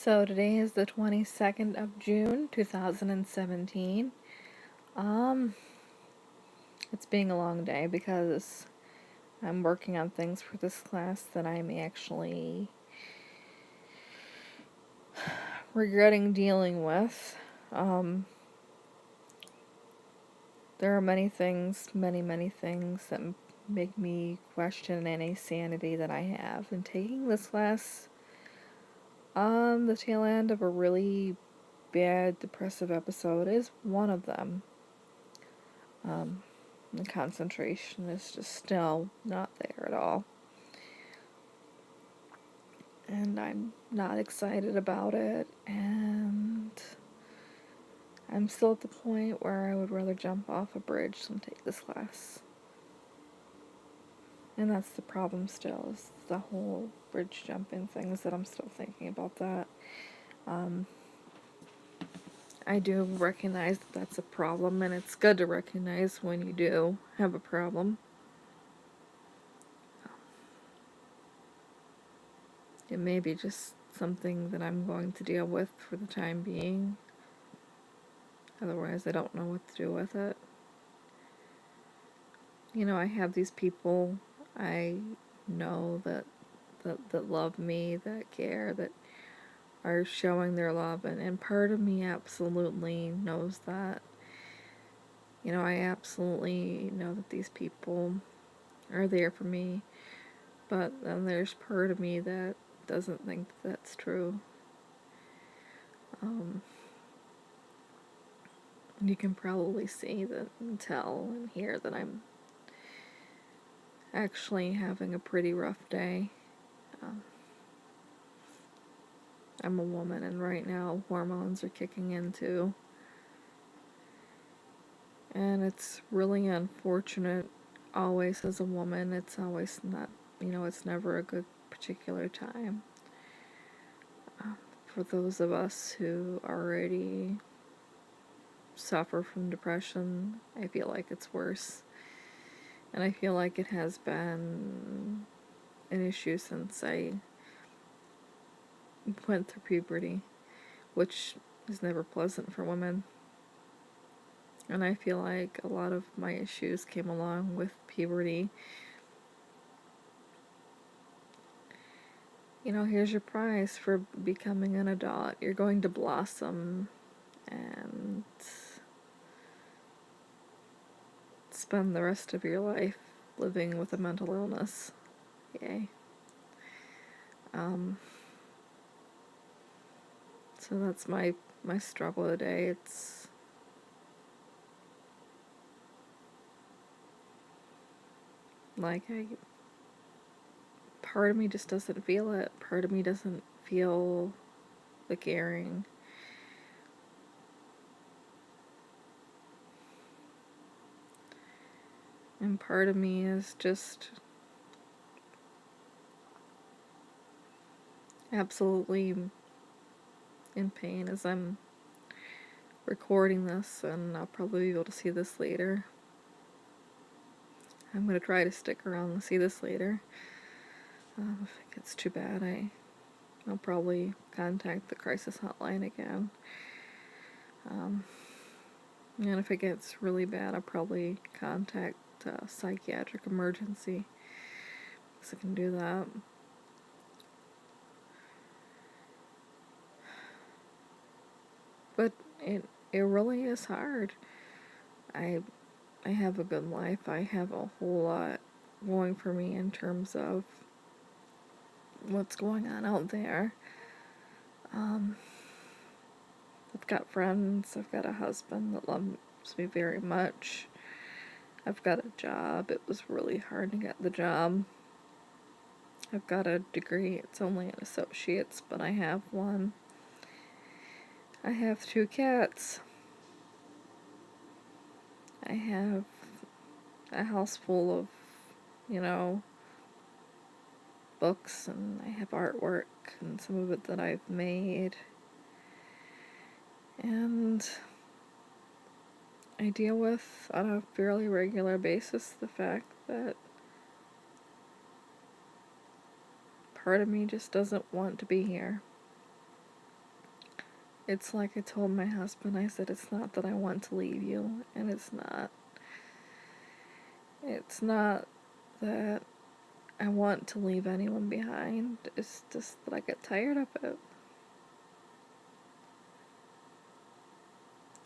So today is the 22nd of June, 2017. Um, it's being a long day because I'm working on things for this class that I'm actually regretting dealing with. There are many things, many things that make me question any sanity that I have. And taking this class on the tail end of a really bad depressive episode is one of them. The concentration is just still not there at all. And I'm not excited about it, and I'm still at the point where I would rather jump off a bridge than take this class. And that's the problem still, is the whole bridge jumping thing, is that I'm still thinking about that. I do recognize that that's a problem, and it's good to recognize when you do have a problem. It may be just something that I'm going to deal with for the time being. Otherwise, I don't know what to do with it. You know, I have these people I know that love me, that care, that are showing their love, and part of me absolutely knows that. You know, I absolutely know that these people are there for me, but then there's part of me that doesn't think that's true. You can probably see that and tell and hear that I'm actually having a pretty rough day. I'm a woman, and right now hormones are kicking in too. And it's really unfortunate, always as a woman. It's always not, it's never a good particular time. For those of us who already suffer from depression, I feel like it's worse. And I feel like it has been an issue since I went through puberty, which is never pleasant for women. And I feel like a lot of my issues came along with puberty. Here's your prize for becoming an adult. You're going to blossom and spend the rest of your life living with a mental illness. Yay. So that's my struggle today. It's like part of me just doesn't feel it. Part of me doesn't feel the caring. And part of me is just absolutely in pain as I'm recording this, and I'll probably be able to see this later. I'm going to try to stick around and see this later. If it gets too bad, I'll probably contact the crisis hotline again. And if it gets really bad, I'll probably contact psychiatric emergency, because I can do that. But it really is hard. I have a good life. I have a whole lot going for me in terms of what's going on out there. I've got friends, I've got a husband that loves me very much. I've got a job. It was really hard to get the job. I've got a degree. It's only an associate's, but I have one. I have 2 cats. I have a house full of, books, and I have artwork, and some of it that I've made. And I deal with, on a fairly regular basis, the fact that part of me just doesn't want to be here. It's like I told my husband, I said, it's not that I want to leave you, and it's not. It's not that I want to leave anyone behind. It's just that I get tired of it.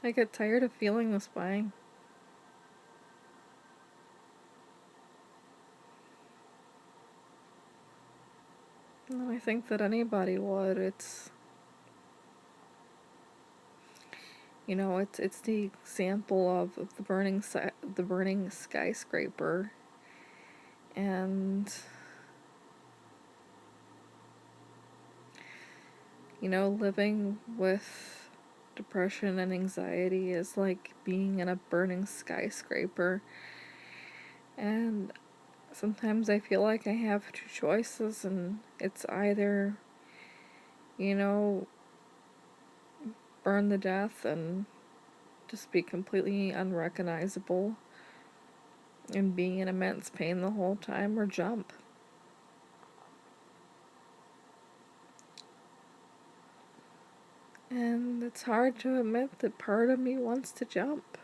I get tired of feeling this way. And I think that anybody would. It's the example of the burning skyscraper, and living with depression and anxiety is like being in a burning skyscraper. And sometimes I feel like I have two choices, and it's either, you know, burn to death and just be completely unrecognizable and being in immense pain the whole time, or jump. And it's hard to admit that part of me wants to jump.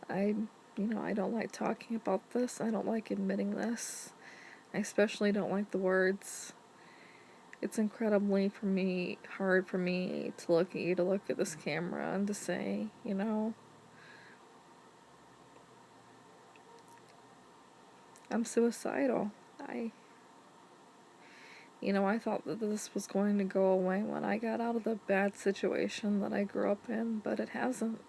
I, I don't like talking about this. I don't like admitting this. I especially don't like the words. It's incredibly hard for me to look at you, to look at this camera, and to say, I'm suicidal. I thought that this was going to go away when I got out of the bad situation that I grew up in, but it hasn't.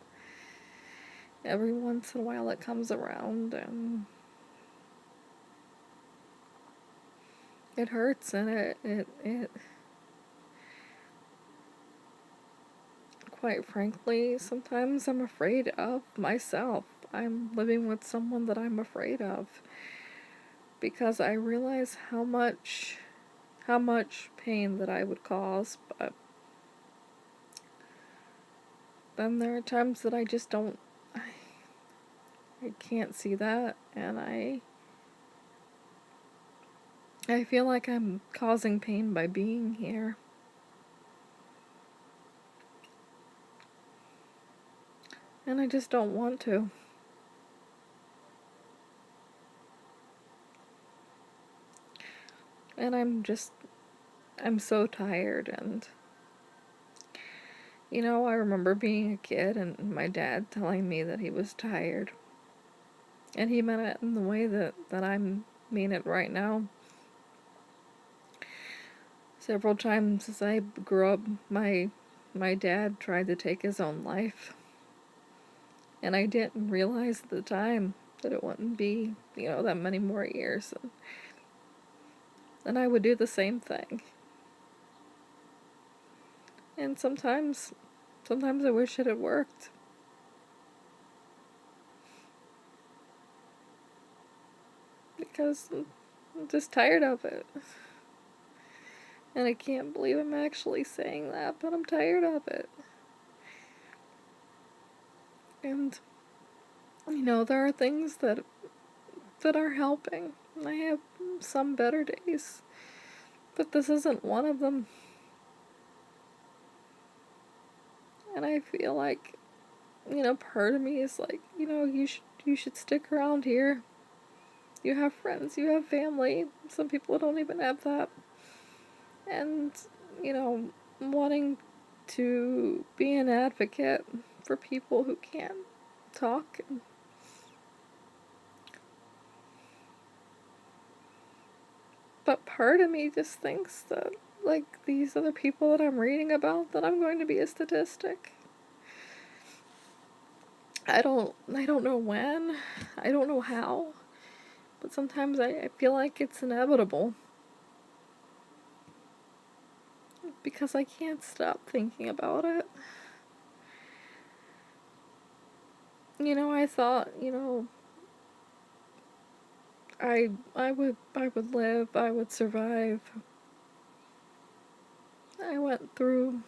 Every once in a while it comes around, and it hurts, and it quite frankly, sometimes I'm afraid of myself. I'm living with someone that I'm afraid of, because I realize how much pain that I would cause, but then there are times that I just don't, I can't see that, and I feel like I'm causing pain by being here. And I just don't want to. And I'm so tired, and I remember being a kid and my dad telling me that he was tired. And he meant it in the way that I mean it right now. Several times as I grew up, my dad tried to take his own life. And I didn't realize at the time that it wouldn't be, that many more years. And I would do the same thing. And sometimes I wish it had worked. Because I'm just tired of it. And I can't believe I'm actually saying that, but I'm tired of it. And, there are things that are helping. I have some better days, but this isn't one of them. And I feel like, part of me is like, you should stick around here. You have friends, you have family. Some people don't even have that. And, wanting to be an advocate for people who can't talk. But part of me just thinks that, like, these other people that I'm reading about, that I'm going to be a statistic. I don't know when, I don't know how, but sometimes I feel like it's inevitable. Because I can't stop thinking about it. I thought, I would live, I would survive. I went through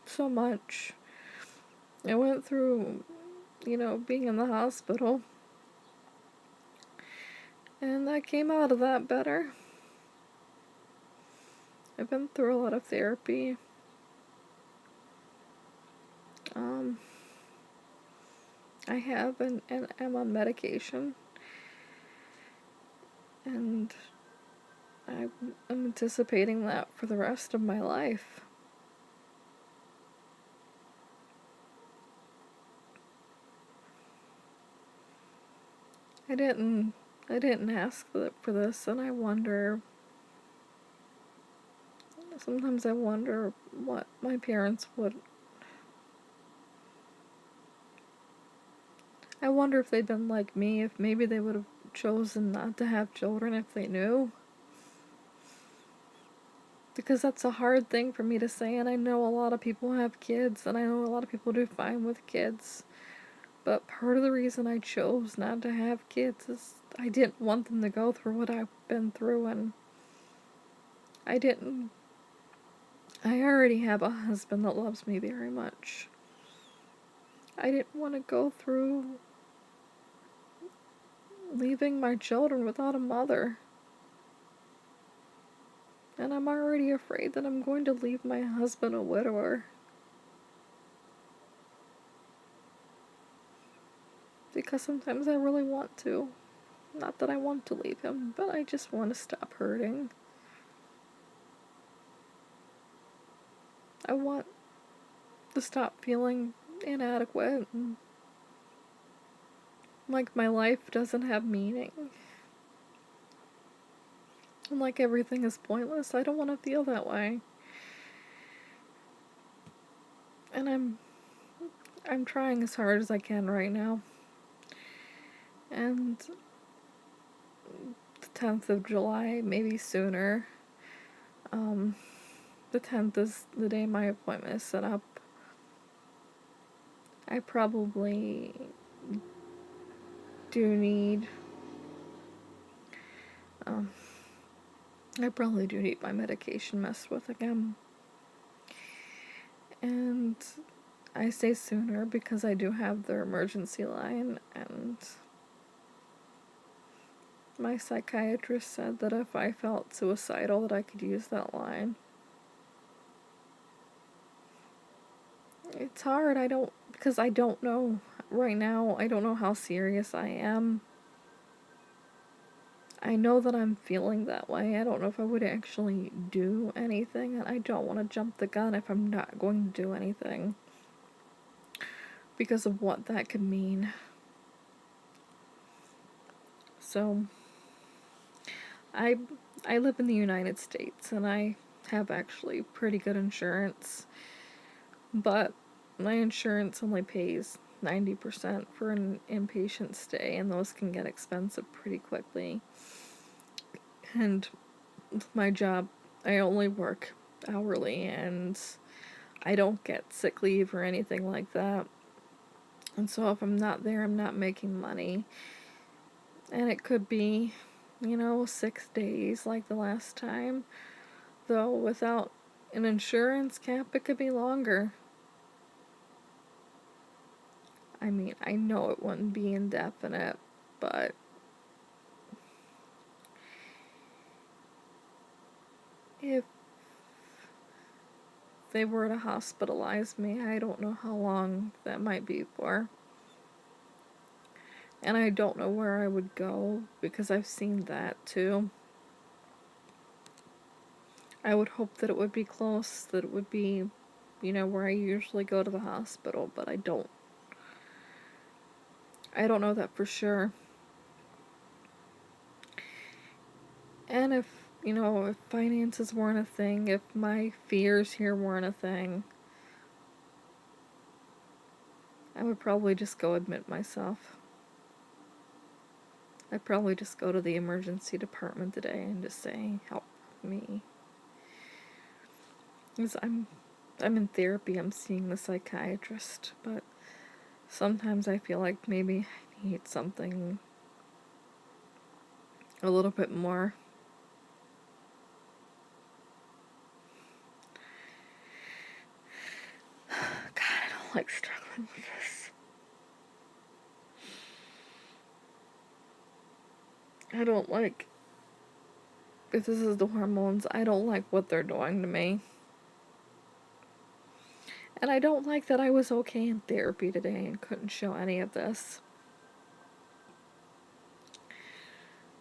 so much. I went through, being in the hospital. And I came out of that better. I've been through a lot of therapy. I have and am on medication, and I'm anticipating that for the rest of my life. I didn't ask for this, and sometimes I wonder what my parents would, I wonder if they'd been like me, if maybe they would have chosen not to have children if they knew. Because that's a hard thing for me to say, and I know a lot of people have kids, and I know a lot of people do fine with kids. But part of the reason I chose not to have kids is I didn't want them to go through what I've been through, and I didn't. I already have a husband that loves me very much. I didn't want to go through leaving my children without a mother. And I'm already afraid that I'm going to leave my husband a widower. Because sometimes I really want to. Not that I want to leave him, but I just want to stop hurting. I want to stop feeling inadequate and like my life doesn't have meaning. And like everything is pointless. I don't want to feel that way. And I'm trying as hard as I can right now. And the 10th of July, maybe sooner. The 10th is the day my appointment is set up. I probably do need my medication messed with again. And I say sooner because I do have their emergency line, and my psychiatrist said that if I felt suicidal that I could use that line. It's hard, because I don't know. Right now, I don't know how serious I am. I know that I'm feeling that way. I don't know if I would actually do anything, and I don't want to jump the gun if I'm not going to do anything. Because of what that could mean. So, I live in the United States, and I have actually pretty good insurance. But my insurance only pays 90% for an inpatient stay, and those can get expensive pretty quickly. And with my job, I only work hourly, and I don't get sick leave or anything like that. And so if I'm not there, I'm not making money. And it could be, 6 days like the last time. Though without an insurance cap, it could be longer. I mean, I know it wouldn't be indefinite, but if they were to hospitalize me, I don't know how long that might be for. And I don't know where I would go, because I've seen that too. I would hope that it would be close, that it would be, where I usually go to the hospital, but I don't know that for sure. And if finances weren't a thing, if my fears here weren't a thing, I would probably just go admit myself. I'd probably just go to the emergency department today and just say, help me. Because I'm in therapy, I'm seeing the psychiatrist, but sometimes I feel like maybe I need something a little bit more. God, I don't like struggling with this. I don't like if this is the hormones, I don't like what they're doing to me. And I don't like that I was okay in therapy today and couldn't show any of this.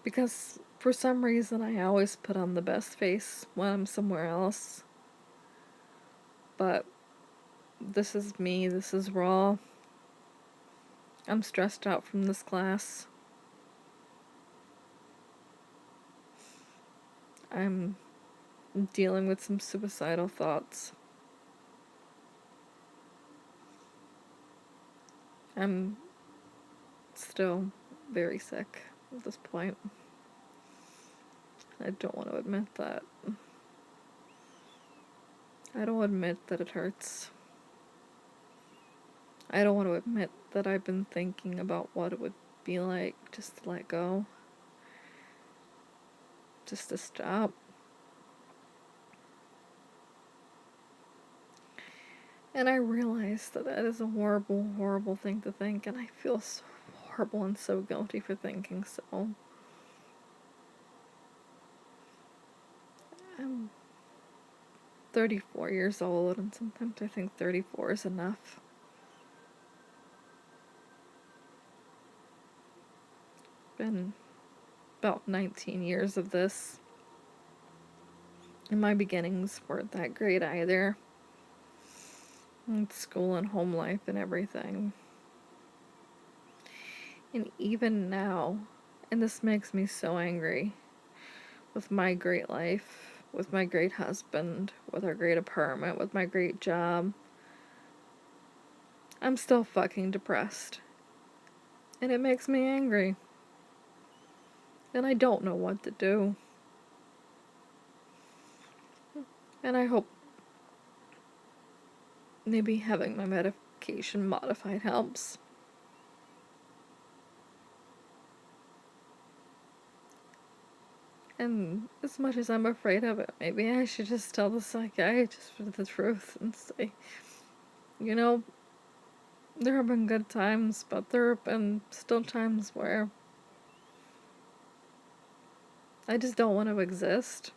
Because for some reason I always put on the best face when I'm somewhere else. But this is me, this is raw. I'm stressed out from this class. I'm dealing with some suicidal thoughts. I'm still very sick at this point. I don't want to admit that. I don't admit that it hurts. I don't want to admit that I've been thinking about what it would be like just to let go. Just to stop. And I realize that that is a horrible, horrible thing to think, and I feel so horrible and so guilty for thinking so. I'm 34 years old, and sometimes I think 34 is enough. Been about 19 years of this. And my beginnings weren't that great either. With school and home life and everything. And even now, and this makes me so angry, with my great life, with my great husband, with our great apartment, with my great job, I'm still fucking depressed. And it makes me angry. And I don't know what to do. And I hope maybe having my medication modified helps. And as much as I'm afraid of it, maybe I should just tell the psychiatrist the truth and say, you know, there have been good times, but there have been still times where I just don't want to exist.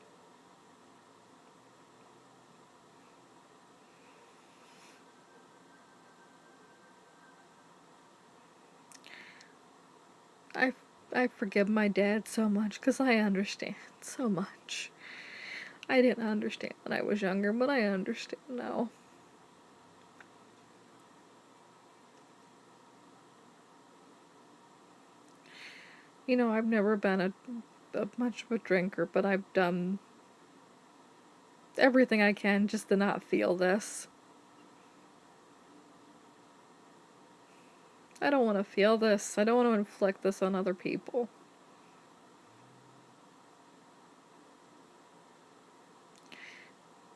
I, I forgive my dad so much because I understand so much. I didn't understand when I was younger, but I understand now. You know, I've never been a much of a drinker, but I've done everything I can just to not feel this. I don't want to feel this. I don't want to inflict this on other people.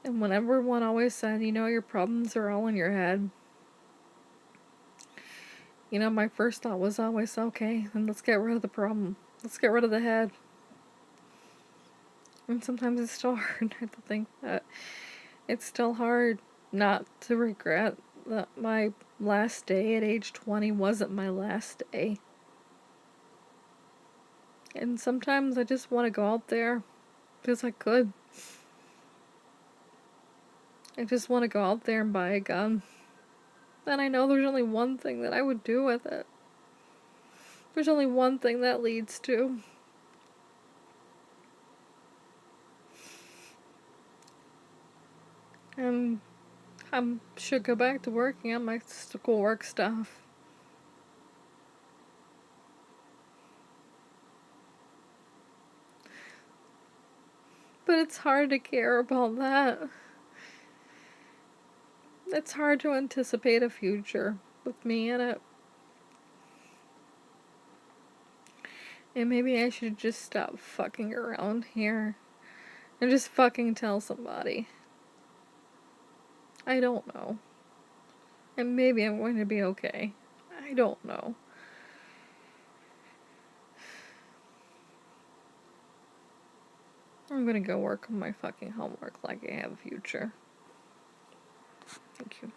And when everyone always said, you know, your problems are all in your head, you know, my first thought was always, okay, then let's get rid of the problem. Let's get rid of the head. And sometimes it's still hard not to think that. It's still hard not to regret that my last day at age 20 wasn't my last day. And sometimes I just want to go out there because I could. I just want to go out there and buy a gun. And I know there's only one thing that I would do with it. There's only one thing that leads to. And I should go back to working on my schoolwork stuff. But it's hard to care about that. It's hard to anticipate a future with me in it. And maybe I should just stop fucking around here and just fucking tell somebody. I don't know. And maybe I'm going to be okay. I don't know. I'm gonna go work on my fucking homework like I have a future. Thank you.